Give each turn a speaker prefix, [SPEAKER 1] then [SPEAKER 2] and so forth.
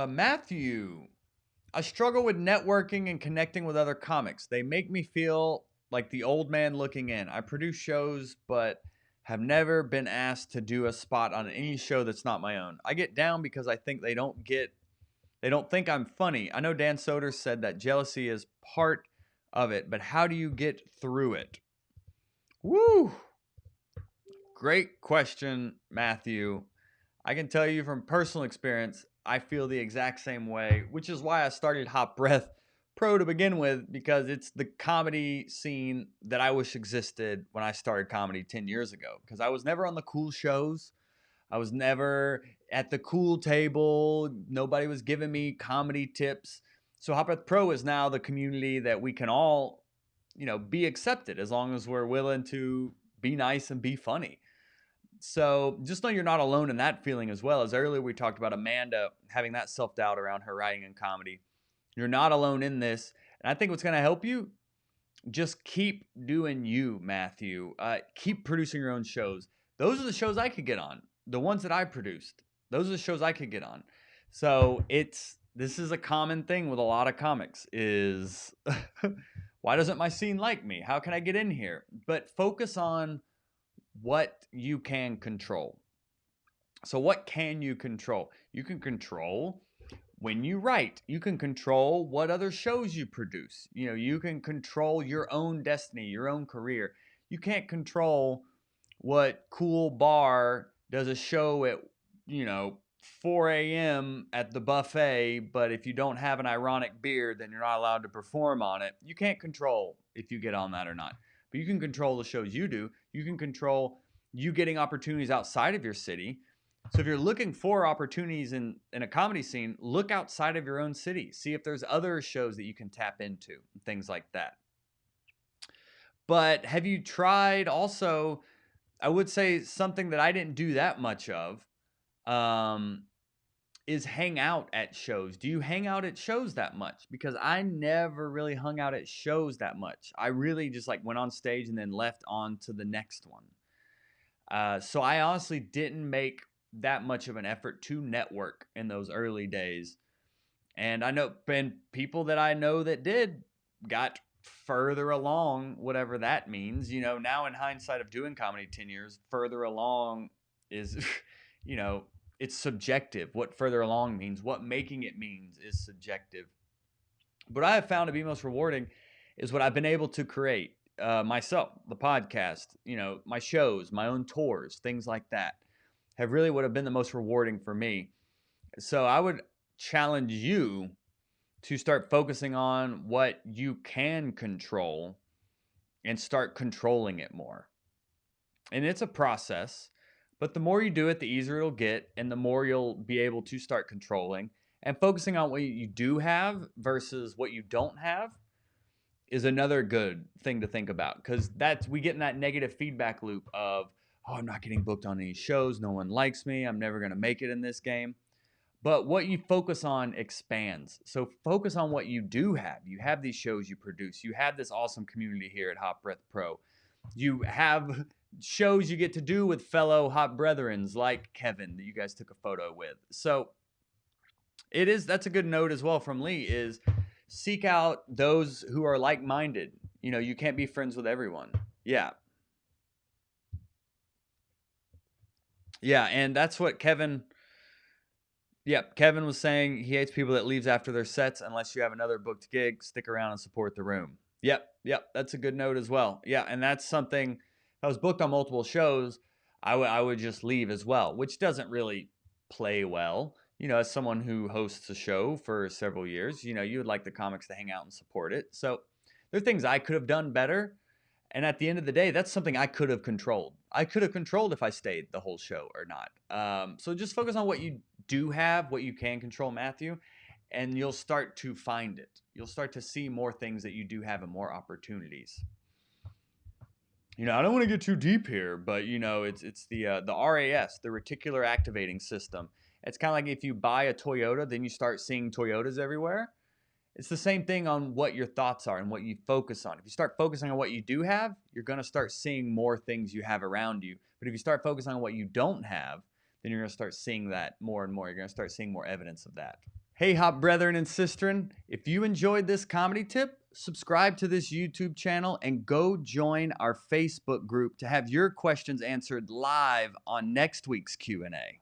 [SPEAKER 1] Matthew, I struggle with networking and connecting with other comics. They make me feel like the old man looking in. I produce shows, but have never been asked to do a spot on any show that's not my own. I get down because I think they don't think I'm funny. I know Dan Soder said that jealousy is part of it, but how do you get through it? Woo! Great question, Matthew. I can tell you from personal experience, I feel the exact same way, which is why I started Hot Breath Pro to begin with, because it's the comedy scene that I wish existed when I started comedy 10 years ago. Because I was never on the cool shows, I was never at the cool table, nobody was giving me comedy tips. So Hot Breath Pro is now the community that we can all, be accepted as long as we're willing to be nice and be funny. So just know you're not alone in that feeling as well. As earlier we talked about Amanda having that self doubt around her writing and comedy. You're not alone in this. And I think what's going to help you, just keep doing you, Matthew. Keep producing your own shows. Those are the shows I could get on. The ones that I produced. Those are the shows I could get on. So this is a common thing with a lot of comics is why doesn't my scene like me? How can I get in here? But focus on what you can control. So, what can you control? You can control when you write. You can control what other shows you produce. You can control your own destiny, your own career. You can't control what cool bar does a show at, you know, 4 a.m. at the buffet, but if you don't have an ironic beard, then you're not allowed to perform on it. You can't control if you get on that or not. But you can control the shows you do. You can control you getting opportunities outside of your city. So if you're looking for opportunities in a comedy scene, look outside of your own city. See if there's other shows that you can tap into, things like that. But have you tried also, I would say something that I didn't do that much of, um, is hang out at shows. Do you hang out at shows that much? Because I never really hung out at shows that much. I really just like went on stage and then left on to the next one. So I honestly didn't make that much of an effort to network in those early days. And I know, and people that I know that did got further along, whatever that means. Now in hindsight of doing comedy 10 years, further along is, you know, it's subjective. What further along means, what making it means is subjective. What I have found to be most rewarding is what I've been able to create myself, the podcast, my shows, my own tours, things like that have really would have been the most rewarding for me. So I would challenge you to start focusing on what you can control and start controlling it more. And it's a process, but the more you do it, the easier it'll get, and the more you'll be able to start controlling and focusing on what you do have versus what you don't have is another good thing to think about, because that's we get in that negative feedback loop of, oh, I'm not getting booked on any shows, no one likes me, I'm never going to make it in this game. But what you focus on expands. So focus on what you do have. You have these shows you produce. You have this awesome community here at Hot Breath Pro. You have shows you get to do with fellow hot brethrens like Kevin that you guys took a photo with. So that's a good note as well from Lee, is seek out those who are like-minded. You can't be friends with everyone. Yeah. Yeah, and that's what Kevin was saying. He hates people that leaves after their sets unless you have another booked gig. Stick around and support the room. Yep, that's a good note as well. Yeah, and that's something, if I was booked on multiple shows, I would just leave as well, which doesn't really play well. As someone who hosts a show for several years, you would like the comics to hang out and support it. So there are things I could have done better. And at the end of the day, that's something I could have controlled. I could have controlled if I stayed the whole show or not. So just focus on what you do have, what you can control, Matthew, and you'll start to find it. You'll start to see more things that you do have and more opportunities. I don't want to get too deep here, but it's the RAS, the reticular activating system. It's kind of like if you buy a Toyota, then you start seeing Toyotas everywhere. It's the same thing on what your thoughts are and what you focus on. If you start focusing on what you do have, you're going to start seeing more things you have around you. But if you start focusing on what you don't have, then you're going to start seeing that more and more. You're going to start seeing more evidence of that. Hey, hop brethren and sistren, if you enjoyed this comedy tip, subscribe to this YouTube channel and go join our Facebook group to have your questions answered live on next week's Q&A.